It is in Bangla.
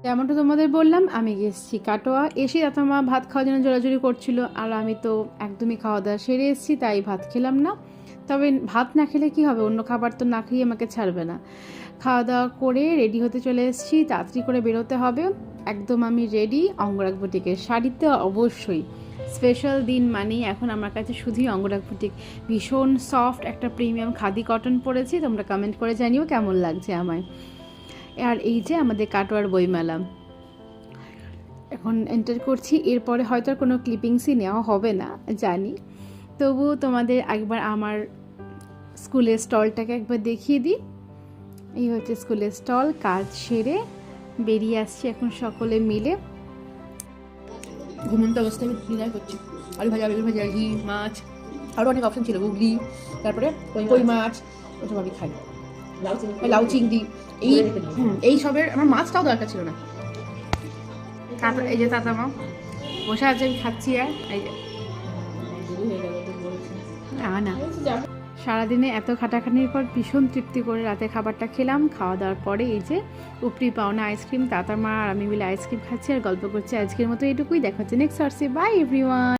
যেমনটা তোমাদের বললাম, আমি গেছি কাটোয়া। এসে মা ভাত খাওয়ার জন্য জোরাজুরি করছিল, আর আমি তো একদমই খাওয়া দাওয়া সেরে এসেছি, তাই ভাত খেলাম না। তবে ভাত না খেলে কি হবে, অন্য খাবার তো না খেয়ে আমাকে ছাড়বে না। খাওয়া দাওয়া করে রেডি হতে চলে এসেছি, তাড়াতাড়ি করে বেরোতে হবে। একদম আমি রেডি, অঙ্গরাগ বুটিকের শাড়িতে অবশ্যই। স্পেশাল দিন মানেই এখন আমার কাছে শুধুই অঙ্গরাগ বুটিক। ভীষণ সফট একটা প্রিমিয়াম খাদি কটন পরেছি, তোমরা কমেন্ট করে জানিও কেমন লাগছে আমায়। আর এই যে আমাদের কাটোয়ার বইমেলা, এখন এন্টার করছি। এরপরে হয়তো আর কোনো ক্লিপিংসই নেওয়া হবে না জানি, তবুও তোমাদের একবার আমার স্কুলের স্টলটাকে একবার দেখিয়ে দিই। এই হচ্ছে স্কুলের স্টল। কাজ সেরে বেরিয়ে আসছি এখন সকলে মিলে। ঘুমন্ত অবস্থায় আমি ডিনার করছি। আলু ভাজা, বেগুন ভাজা, ঘি, মাছ, আরও অনেক অপশন ছিল, গুগলি, তারপরে কই মাছ, ওসব আমি খাই। লাউ চিংড়ি, এই সবের আমার মাছটাও দরকার ছিল না। তারপর এই যে মা বসে আছে, আমি খাচ্ছি। আর এই যে না, সারাদিনে এত খাটাখাটির পর ভীষণ তৃপ্তি করে রাতে খাবারটা খেলাম। খাওয়া দাওয়ার পরে এই যে উপরি পাওনা আইসক্রিম, মা আর আমি মিলে আইসক্রিম খাচ্ছি আর গল্প করছি। আজকের মতো এটুকুই, দেখা হচ্ছে নেক্সট সার্সে। By everyone.